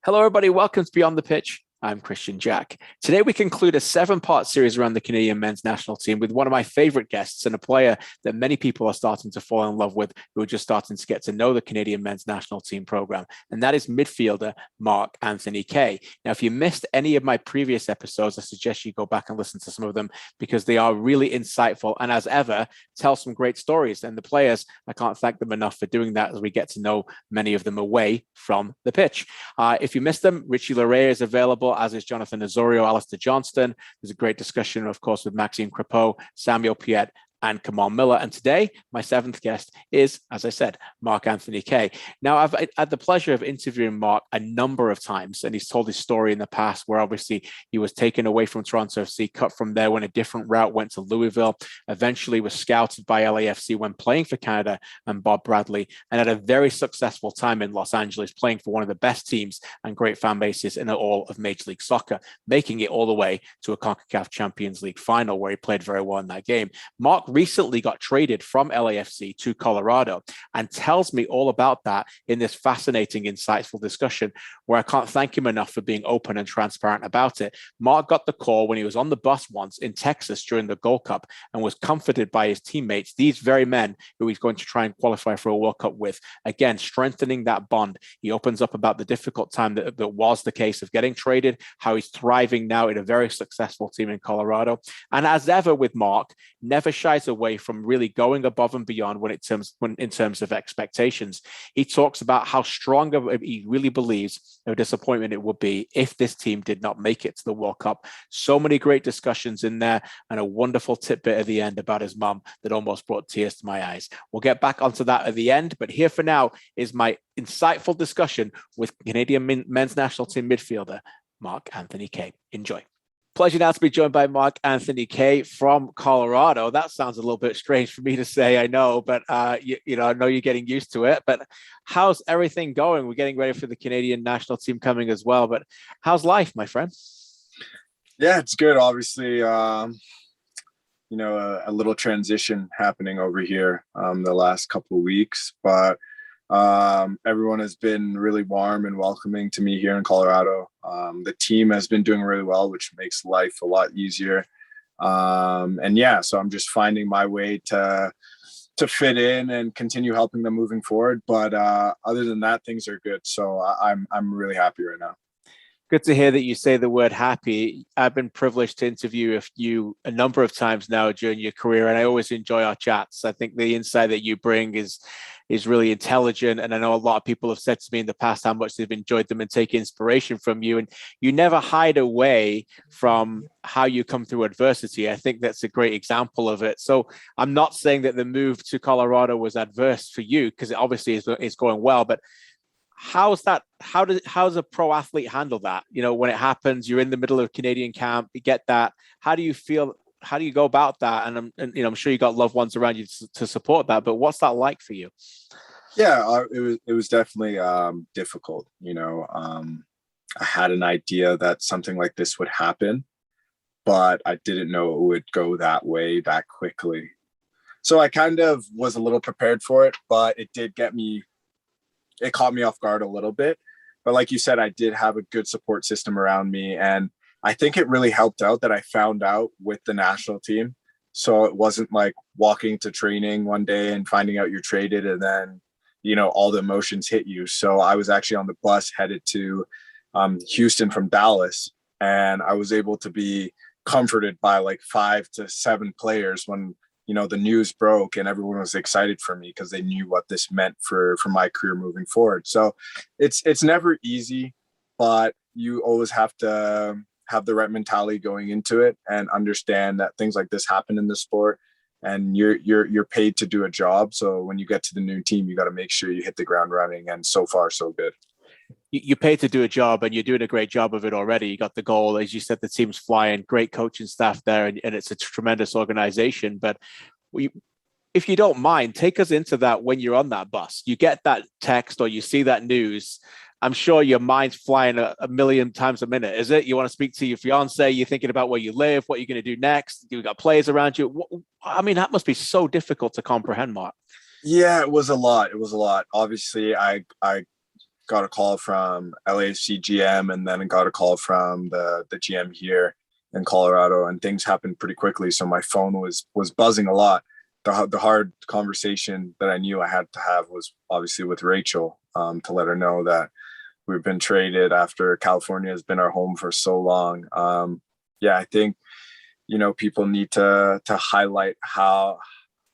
Hello, everybody. Welcome to Beyond the Pitch. I'm Kristian Jack. Today, we conclude a 7-part series around the Canadian men's national team with one of my favorite guests and a player that many people are starting to fall in love with, who are just starting to get to know the Canadian men's national team program. And that is midfielder Mark-Anthony Kaye. Now, if you missed any of my previous episodes, I suggest you go back and listen to some of them because they are really insightful and, as ever, tell some great stories. And the players, I can't thank them enough for doing that as we get to know many of them away from the pitch. If you missed them, Richie Laryea is available, as is Jonathan Osorio, Alistair Johnston. There's a great discussion, of course, with Maxime Crepeau, Samuel Piette, and Kamal Miller. And today, my 7th guest is, as I said, Mark-Anthony Kaye. Now, I've had the pleasure of interviewing Mark a number of times, and he's told his story in the past where obviously he was taken away from Toronto FC, cut from there, went a different route, went to Louisville, eventually was scouted by LAFC when playing for Canada and Bob Bradley, and had a very successful time in Los Angeles, playing for one of the best teams and great fan bases in all of Major League Soccer, making it all the way to a CONCACAF Champions League final where he played very well in that game. Mark recently got traded from LAFC to Colorado and tells me all about that in this fascinating, insightful discussion where I can't thank him enough for being open and transparent about it. Mark got the call when he was on the bus once in Texas during the Gold Cup and was comforted by his teammates, these very men who he's going to try and qualify for a World Cup with, again, strengthening that bond. He opens up about the difficult time that was the case of getting traded, how he's thriving now in a very successful team in Colorado. And as ever with Mark, never shies away from really going above and beyond in terms of expectations. He talks about how strong he really believes of a disappointment it would be if this team did not make it to the World Cup. So many great discussions in there and a wonderful tidbit at the end about his mum that almost brought tears to my eyes. We'll get back onto that at the end, but here for now is my insightful discussion with Canadian men's national team midfielder Mark-Anthony Kaye. Enjoy. Pleasure now to be joined by Mark-Anthony Kaye from Colorado. That sounds a little bit strange for me to say, I know, but I know you're getting used to it. But how's everything going? We're getting ready for the Canadian national team coming as well. But how's life, my friend? Yeah, it's good. Obviously, a little transition happening over here the last couple of weeks, but everyone has been really warm and welcoming to me here in Colorado. The team has been doing really well, which makes life a lot easier. So I'm just finding my way to fit in and continue helping them moving forward. But other than that, things are good. So I'm really happy right now. Good to hear that you say the word happy. I've been privileged to interview you a number of times now during your career, and I always enjoy our chats. I think the insight that you bring is really intelligent, and I know a lot of people have said to me in the past how much they've enjoyed them and take inspiration from you, and you never hide away from how you come through adversity. I think that's a great example of it. So I'm not saying that the move to Colorado was adverse for you, because it obviously is going well, but how's that? How does a pro athlete handle that? When it happens, you're in the middle of Canadian camp, you get that. How do you feel? How do you go about that? And I'm sure you got loved ones around you to support that, but what's that like for you? Yeah, it was definitely difficult. I had an idea that something like this would happen, but I didn't know it would go that way that quickly. So I kind of was a little prepared for it, but it caught me off guard a little bit. But like you said, I did have a good support system around me. And I think it really helped out that I found out with the national team. So it wasn't like walking to training one day and finding out you're traded and then, all the emotions hit you. So I was actually on the bus headed to Houston from Dallas. And I was able to be comforted by like 5 to 7 players when the news broke, and everyone was excited for me because they knew what this meant for my career moving forward. So it's never easy, but you always have to have the right mentality going into it and understand that things like this happen in the sport, and you're paid to do a job. So when you get to the new team, you got to make sure you hit the ground running. And so far, so good. You paid to do a job, and you're doing a great job of it already. You got the goal, as you said, the team's flying, great coaching staff there, and it's a tremendous organization. But if you don't mind, take us into that when you're on that bus. You get that text or you see that news. I'm sure your mind's flying a million times a minute, is it? You want to speak to your fiance, you're thinking about where you live, what you're going to do next. You've got players around you. That must be so difficult to comprehend, Mark. Yeah, it was a lot. Obviously, I got a call from LAFC GM, and then got a call from the GM here in Colorado, and things happened pretty quickly. So my phone was buzzing a lot. The hard conversation that I knew I had to have was obviously with Rachel, to let her know that we've been traded after California has been our home for so long. I think, people need to highlight how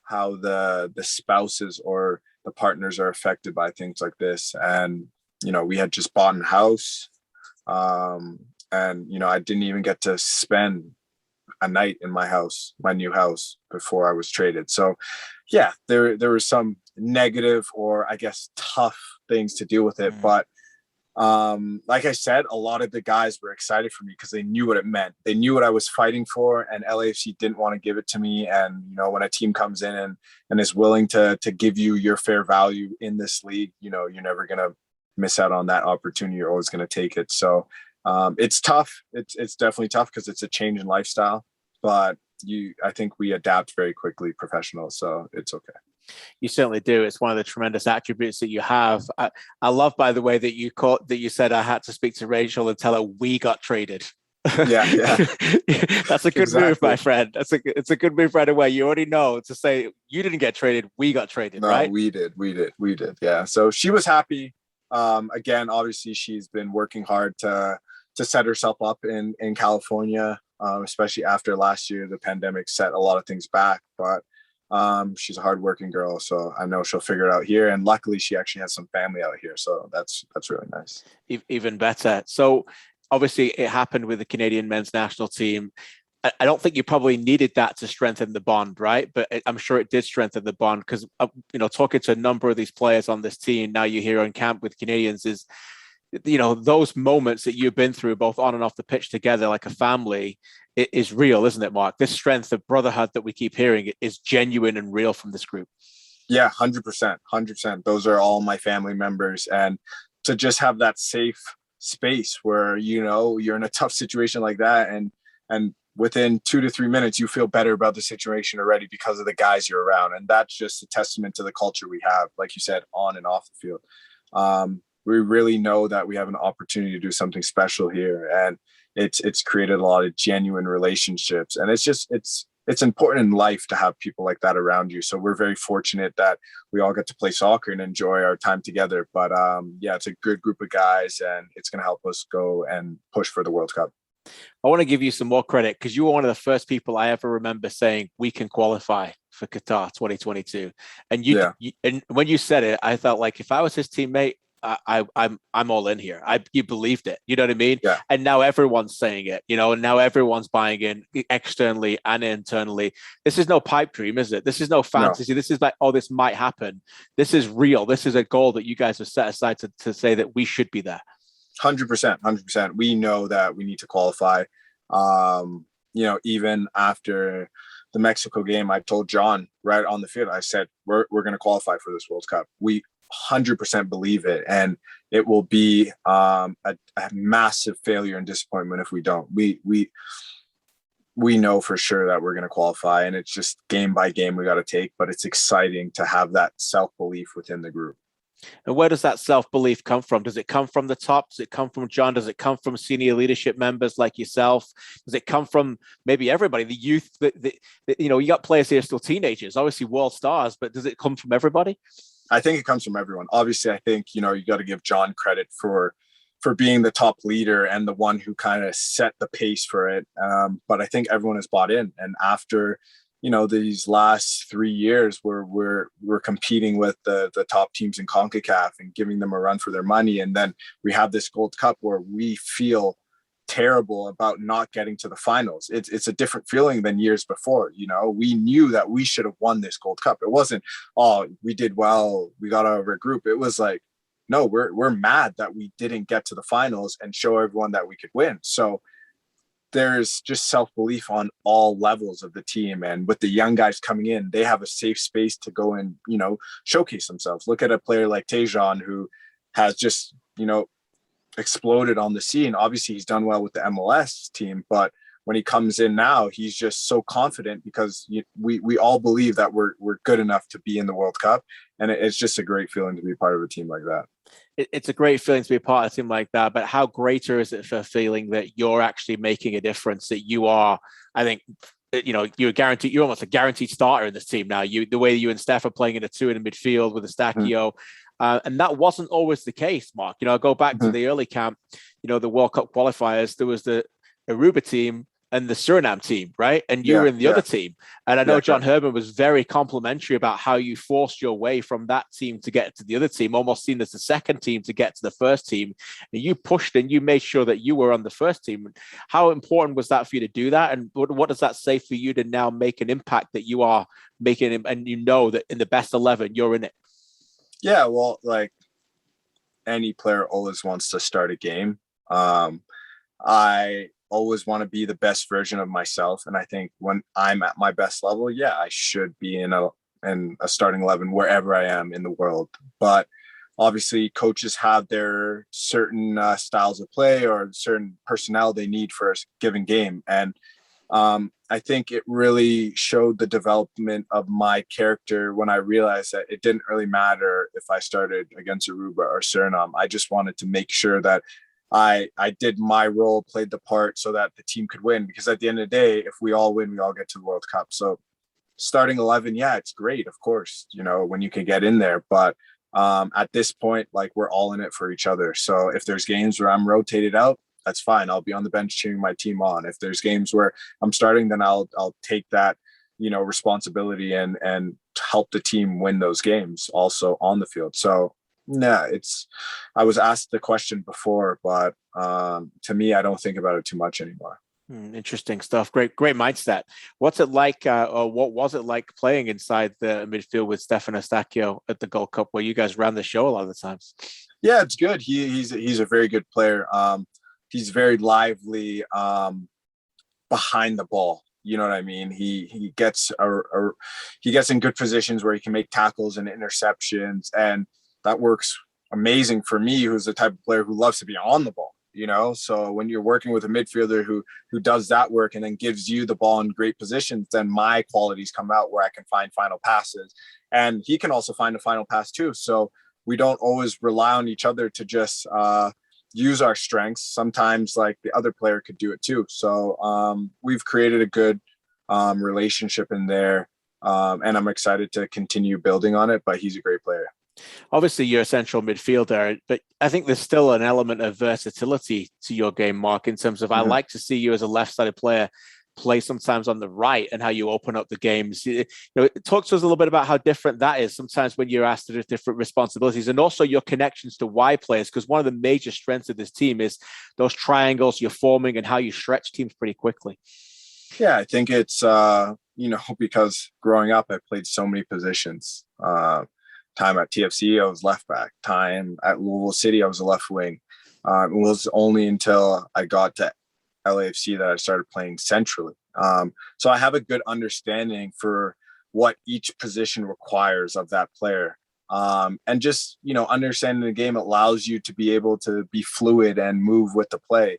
the spouses or the partners are affected by things like this. And, we had just bought a house, and, I didn't even get to spend a night in my new house, before I was traded. So yeah, there were some negative, or I guess tough things to deal with it. But like I said, a lot of the guys were excited for me because they knew what it meant. They knew what I was fighting for, and LAFC didn't want to give it to me. And, when a team comes in and is willing to give you your fair value in this league, you're never going to miss out on that opportunity. You're always going to take it. So it's tough. It's definitely tough because it's a change in lifestyle, but I think we adapt very quickly, professionals. So it's okay. You certainly do. It's one of the tremendous attributes that you have. I love, by the way, that you said I had to speak to Rachel and tell her we got traded. Yeah. That's a good move, my friend. It's a good move right away. You already know to say you didn't get traded, we got traded, no, right? We did. Yeah. So she was happy. Again, obviously she's been working hard to set herself up in California, especially after last year. The pandemic set a lot of things back, but she's a hardworking girl, so I know she'll figure it out here. And luckily, she actually has some family out here, so that's really nice. Even better. So obviously, it happened with the Canadian men's national team. I don't think you probably needed that to strengthen the bond, right? But I'm sure it did strengthen the bond because talking to a number of these players on this team now, you hear on camp with Canadians is, those moments that you've been through both on and off the pitch together like a family, it is real, isn't it, Mark? This strength of brotherhood that we keep hearing is genuine and real from this group. Yeah, 100%. Those are all my family members. And to just have that safe space where, you're in a tough situation like that, and within 2 to 3 minutes, you feel better about the situation already because of the guys you're around. And that's just a testament to the culture we have, like you said, on and off the field. We really know that we have an opportunity to do something special here, and it's created a lot of genuine relationships. And it's important in life to have people like that around you. So we're very fortunate that we all get to play soccer and enjoy our time together. But it's a good group of guys, and it's going to help us go and push for the World Cup. I want to give you some more credit because you were one of the first people I ever remember saying we can qualify for Qatar 2022. And and when you said it, I felt like if I was his teammate, I'm all in here. You believed it. You know what I mean? Yeah. And now everyone's saying it, and now everyone's buying in externally and internally. This is no pipe dream, is it? This is no fantasy. No. This is like, oh, this might happen. This is real. This is a goal that you guys have set aside to say that we should be there. 100%. We know that we need to qualify. Even after the Mexico game, I told John right on the field, I said, we're going to qualify for this World Cup. We 100% believe it, and it will be a massive failure and disappointment if we don't. We know for sure that we're going to qualify, and it's just game by game we got to take. But it's exciting to have that self-belief within the group. And where does that self-belief come from? Does it come from the top? Does it come from John? Does it come from senior leadership members like yourself? Does it come from maybe everybody, the youth? You got players here still teenagers, obviously world stars, but does it come from everybody? I think it comes from everyone. Obviously, I think, you got to give John credit for being the top leader and the one who kind of set the pace for it. But I think everyone has bought in. And after, these last 3 years where we're competing with the top teams in CONCACAF and giving them a run for their money. And then we have this Gold Cup where we feel terrible about not getting to the finals. It's a different feeling than years before. We knew that we should have won this Gold Cup. It wasn't, oh, we did well, we got out of our group. It was like, no, we're mad that we didn't get to the finals and show everyone that we could win. So there's just self-belief on all levels of the team. And with the young guys coming in, they have a safe space to go and, showcase themselves. Look at a player like Tejan, who has just, exploded on the scene. Obviously, he's done well with the MLS team, but when he comes in now, he's just so confident because we all believe that we're good enough to be in the World Cup. And it's just a great feeling to be part of a team like that. it's a great feeling to be a part of a team like that. But how greater is it for feeling that you're actually making a difference? That you are, I think, you're almost a guaranteed starter in this team now. The way you and Steph are playing in a two in the midfield with Eustachio. And that wasn't always the case, Mark. I go back to the early camp, the World Cup qualifiers. There was the Aruba team and the Suriname team, right? And you were in the other team. And I know John Herman was very complimentary about how you forced your way from that team to get to the other team, almost seen as the second team to get to the first team. And you pushed and you made sure that you were on the first team. How important was that for you to do that? And what does that say for you to now make an impact that you are making, and that in the best 11, you're in it? Yeah, well, like any player always wants to start a game. I always want to be the best version of myself. And I think when I'm at my best level, I should be in a starting 11 wherever I am in the world. But obviously coaches have their certain styles of play or certain personnel they need for a given game. And I think it really showed the development of my character when I realized that it didn't really matter if I started against Aruba or Suriname. I just wanted to make sure that I did my role, played the part so that the team could win. Because at the end of the day, if we all win, we all get to the World Cup. So starting 11, it's great, of course, when you can get in there. But at this point, like, we're all in it for each other. So if there's games where I'm rotated out, that's fine. I'll be on the bench cheering my team on. If there's games where I'm starting, then I'll take that, responsibility and help the team win those games also on the field. So I was asked the question before, but to me, I don't think about it too much anymore. Interesting stuff. Great mindset. What's it like, or what was it like playing inside the midfield with Stefan Eustachio at the Gold Cup, where you guys ran the show a lot of the times? Yeah, it's good. He's a very good player. He's very lively behind the ball. You know what I mean? He gets in good positions where he can make tackles and interceptions, and that works amazing for me, who's the type of player who loves to be on the ball. So when you're working with a midfielder who does that work and then gives you the ball in great positions, then my qualities come out where I can find final passes, and he can also find a final pass too. So we don't always rely on each other to just use our strengths. Sometimes like the other player could do it too. So we've created a good relationship in there, and I'm excited to continue building on it, but he's a great player. Obviously, you're a central midfielder, but I think there's still an element of versatility to your game, Mark, in terms of I like to see you as a left-sided player play sometimes on the right and how you open up the games. Talk to us a little bit about how different that is sometimes when you're asked to do different responsibilities, and also your connections to wide players, because one of the major strengths of this team is those triangles you're forming and how you stretch teams pretty quickly. Yeah, I think it's, because growing up, I played so many positions. Time at TFC, I was left back. Time at Louisville City, I was a left wing. It was only until I got to LAFC that I started playing centrally. So I have a good understanding for what each position requires of that player. And just, understanding the game allows you to be able to be fluid and move with the play.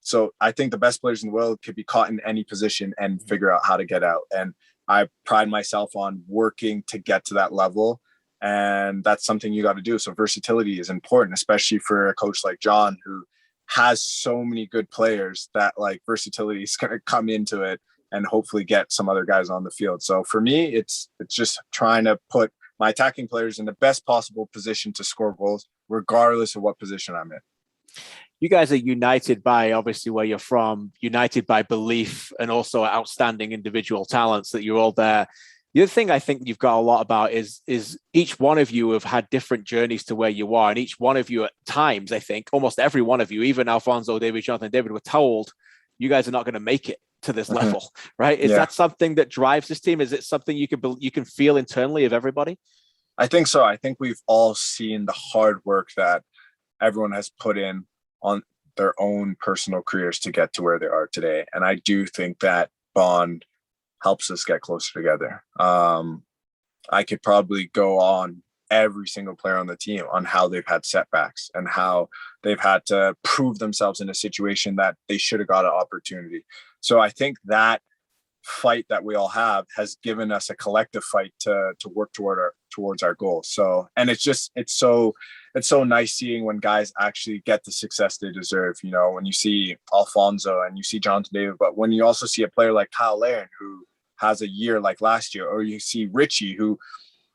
So I think the best players in the world could be caught in any position and figure out how to get out. And I pride myself on working to get to that level. And that's something you got to do. So versatility is important, especially for a coach like John, who has so many good players that like versatility is going to come into it and hopefully get some other guys on the field. So for me, it's just trying to put my attacking players in the best possible position to score goals, regardless of what position I'm in. You guys are united by obviously where you're from, united by belief and also outstanding individual talents that you're all there. The other thing I think you've got a lot about is each one of you have had different journeys to where you are. And each one of you at times, I think almost every one of you, even Alfonso, David, Jonathan, David, were told you guys are not going to make it to this level, right? Is that something that drives this team? Is it something you can feel internally of everybody? I think so. I think we've all seen the hard work that everyone has put in on their own personal careers to get to where they are today. And I do think that bond helps us get closer together. I could probably go on every single player on the team on how they've had setbacks and how they've had to prove themselves in a situation that they should have got an opportunity. So I think that fight that we all have has given us a collective fight to work towards our goal. So, and it's so nice seeing when guys actually get the success they deserve. You know, when you see Alfonso and you see Jonathan David, but when you also see a player like Kyle Larin who has a year like last year, or you see Richie who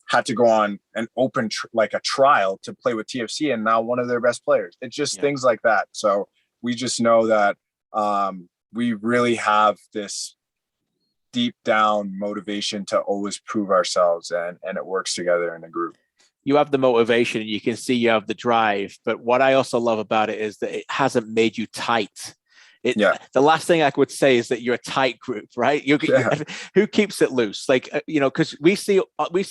had to go on an open like a trial to play with TFC and now one of their best players. It's just things like that. So we just know that we really have this deep down motivation to always prove ourselves, and it works together in a group. You have the motivation and you can see you have the drive, but what I also love about it is that it hasn't made you tight. The last thing I would say is that you're a tight group, right? Who keeps it loose? Like, because we see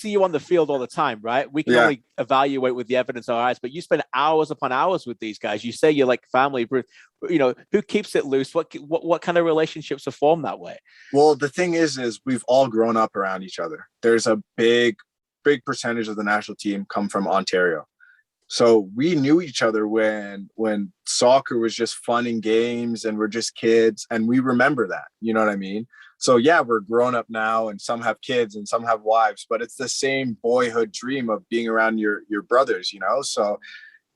you on the field all the time, right? We can only evaluate with the evidence of our eyes, but you spend hours upon hours with these guys. You say you're like family, who keeps it loose? What kind of relationships are formed that way? Well, the thing is we've all grown up around each other. There's a big percentage of the national team come from Ontario. So we knew each other when soccer was just fun and games and we're just kids, and we remember that, you know what I mean? So yeah, we're grown up now and some have kids and some have wives, but it's the same boyhood dream of being around your brothers, you know? So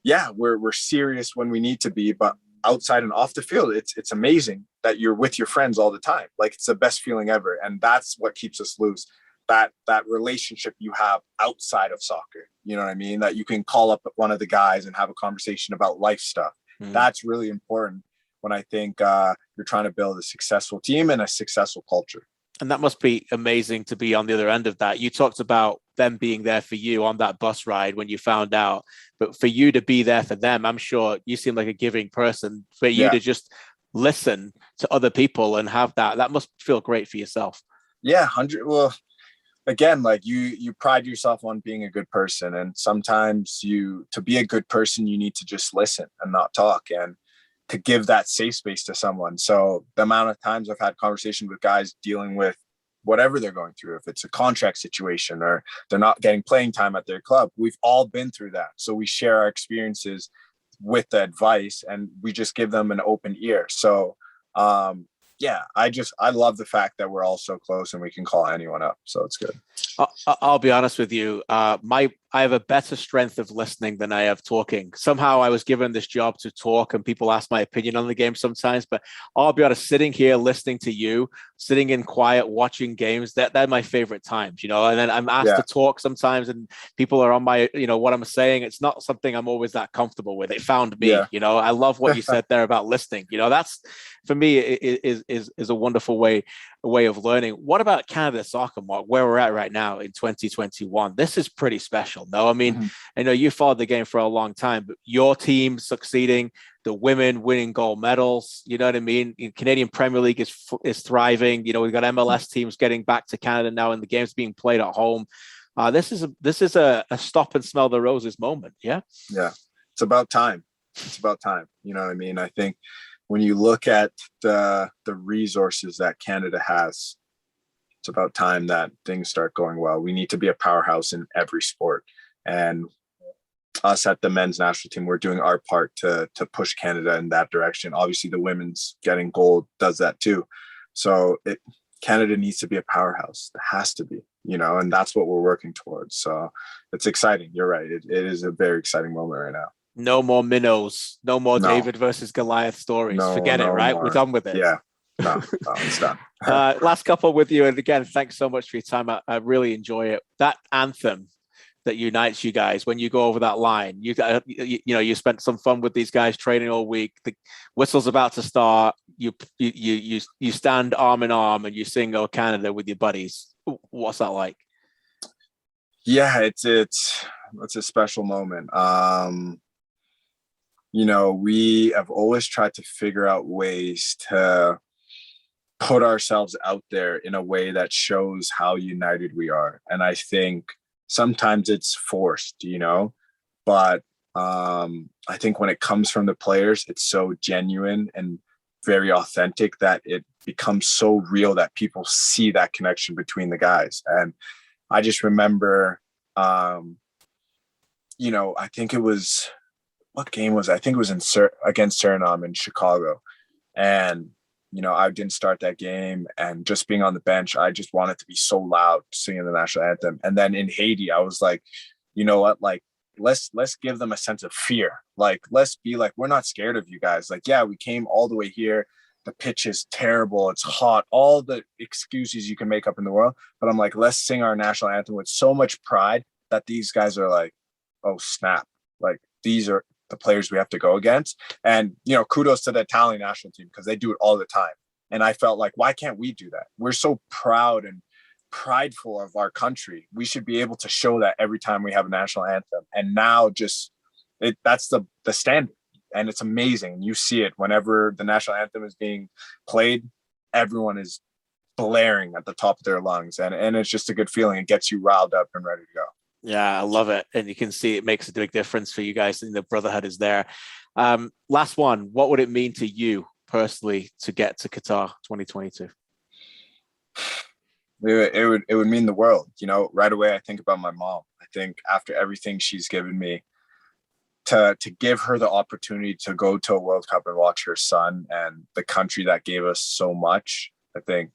yeah, we're serious when we need to be, but outside and off the field, it's amazing that you're with your friends all the time. Like, it's the best feeling ever. And that's what keeps us loose. That relationship you have outside of soccer, you know what I mean? That you can call up one of the guys and have a conversation about life stuff. That's really important when I think you're trying to build a successful team and a successful culture. And that must be amazing to be on the other end of that. You talked about them being there for you on that bus ride when you found out, but for you to be there for them, I'm sure you seem like a giving person. For you to just listen to other people and have that must feel great for yourself. Yeah, well, again, like you pride yourself on being a good person, and sometimes to be a good person, you need to just listen and not talk, and to give that safe space to someone. So the amount of times I've had conversations with guys dealing with whatever they're going through, if it's a contract situation or they're not getting playing time at their club, we've all been through that. So we share our experiences with the advice and we just give them an open ear. So I love the fact that we're all so close and we can call anyone up. So it's good. I'll be honest with you. I have a better strength of listening than I have talking. Somehow I was given this job to talk and people ask my opinion on the game sometimes, but I'll be honest, sitting here, listening to you, sitting in quiet, watching games, they're my favorite times, and then I'm asked to talk sometimes and people are on my, what I'm saying. It's not something I'm always that comfortable with. It found me, I love what you said there about listening. That's, for me, is a wonderful way of learning. What about Canada soccer, Mark, where we're at right now in 2021? This is pretty special. No, I mean, I know you followed the game for a long time, but your team succeeding, the women winning gold medals, you know what I mean? Canadian Premier League is thriving. We've got MLS teams getting back to Canada now, and the game's being played at home. This is a stop and smell the roses moment. Yeah. It's about time. You know what I mean? I think when you look at the resources that Canada has, it's about time that things start going well. We need to be a powerhouse in every sport. And us at the men's national team, we're doing our part to push Canada in that direction. Obviously, the women's getting gold does that too. So Canada needs to be a powerhouse. It has to be, and that's what we're working towards. So it's exciting. You're right. It is a very exciting moment right now. No more minnows. No more David versus Goliath stories. Forget it, right? More. We're done with it. Yeah. No, it's done. Last couple with you. And again, thanks so much for your time. I really enjoy it. That anthem that unites you guys when you go over that line, you spent some fun with these guys training all week. The whistle's about to start. You stand arm in arm and you sing "Oh Canada" with your buddies. What's that like? Yeah, it's a special moment. We have always tried to figure out ways to put ourselves out there in a way that shows how united we are. And I think sometimes it's forced, but I think when it comes from the players, it's so genuine and very authentic that it becomes so real that people see that connection between the guys. And I just remember, I think it was, what game was it? I think it was against Suriname in Chicago. And I didn't start that game, and just being on the bench, I just wanted to be so loud singing the national anthem. And then in Haiti, I was like, you know what, like, let's give them a sense of fear. Like, let's be like, we're not scared of you guys. Like, yeah, we came all the way here. The pitch is terrible. It's hot. All the excuses you can make up in the world. But I'm like, let's sing our national anthem with so much pride that these guys are like, oh, snap. Like, these are the players we have to go against. And, kudos to the Italian national team, because they do it all the time. And I felt like, why can't we do that? We're so proud and prideful of our country. We should be able to show that every time we have a national anthem. And now that's the standard. And it's amazing. You see it whenever the national anthem is being played, everyone is blaring at the top of their lungs. And it's just a good feeling. It gets you riled up and ready to go. Yeah, I love it. And you can see it makes a big difference for you guys, and the brotherhood is there. Last one, what would it mean to you personally to get to Qatar 2022? It would mean the world. Right away I think about my mom. I think after everything she's given me, to give her the opportunity to go to a World Cup and watch her son and the country that gave us so much, I think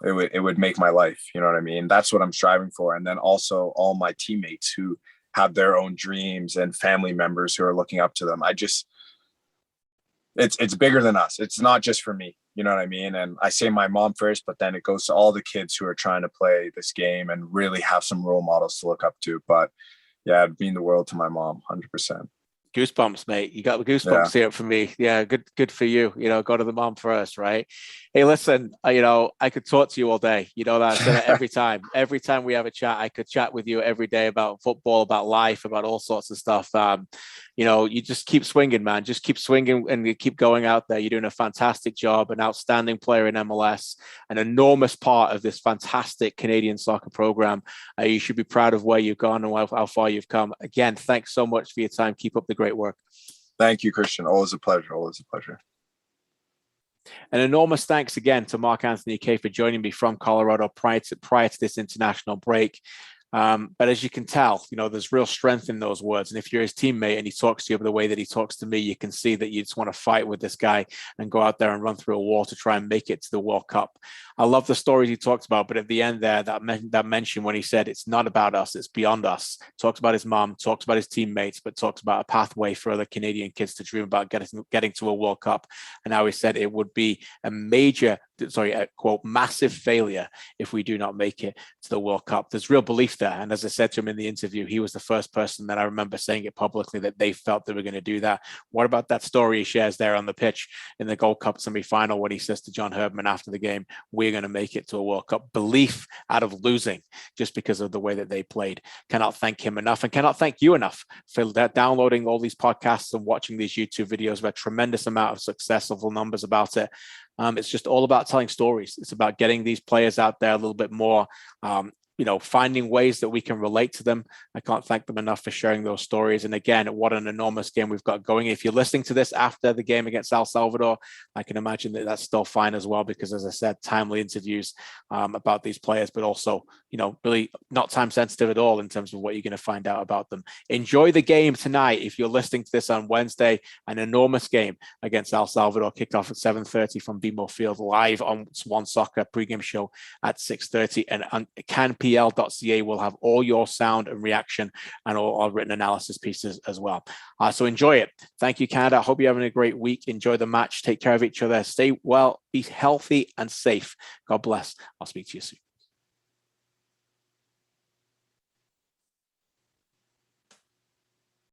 it would make my life. You know what I mean? That's what I'm striving for. And then also all my teammates who have their own dreams and family members who are looking up to them. It's bigger than us. It's not just for me. You know what I mean? And I say my mom first, but then it goes to all the kids who are trying to play this game and really have some role models to look up to. But yeah, it'd mean the world to my mom, 100%. Goosebumps, mate. You got the goosebumps here for me. Yeah, good for you. Go to the mom first, right? Hey, listen, I could talk to you all day. That I say that every time. Every time we have a chat, I could chat with you every day about football, about life, about all sorts of stuff. You just keep swinging, man. Just keep swinging and you keep going out there. You're doing a fantastic job, an outstanding player in MLS, an enormous part of this fantastic Canadian soccer program. You should be proud of where you've gone and how far you've come. Again, thanks so much for your time. Keep up the great work. Thank you, Kristian. Always a pleasure. Always a pleasure. An enormous thanks again to Mark-Anthony Kaye for joining me from Colorado prior to this international break. But as you can tell, there's real strength in those words. And if you're his teammate and he talks to you the way that he talks to me, you can see that you just want to fight with this guy and go out there and run through a wall to try and make it to the World Cup. I love the stories he talked about, but at the end there, that mention when he said, it's not about us, it's beyond us. Talks about his mom, talks about his teammates, but talks about a pathway for other Canadian kids to dream about getting to a World Cup. And now he said it would be a quote, massive failure if we do not make it to the World Cup. There's real belief there. And as I said to him in the interview, he was the first person that I remember saying it publicly that they felt they were going to do that. What about that story he shares there on the pitch in the Gold Cup semi-final when he says to John Herdman after the game, we're going to make it to a World Cup. Belief out of losing just because of the way that they played. Cannot thank him enough and cannot thank you enough for downloading all these podcasts and watching these YouTube videos. We have a tremendous amount of successful numbers about it. It's just all about telling stories. It's about getting these players out there a little bit more, finding ways that we can relate to them. I can't thank them enough for sharing those stories. And again, what an enormous game we've got going. If you're listening to this after the game against El Salvador, I can imagine that that's still fine as well, because as I said, timely interviews about these players, but also, really not time sensitive at all in terms of what you're going to find out about them. Enjoy the game tonight. If you're listening to this on Wednesday, an enormous game against El Salvador, kicked off at 7:30 from BMO Field, live on OneSoccer pregame show at 6:30, and CanPL.ca will have all your sound and reaction and all our written analysis pieces as well. So enjoy it. Thank you, Canada. I hope you're having a great week. Enjoy the match. Take care of each other. Stay well, be healthy and safe. God bless. I'll speak to you soon.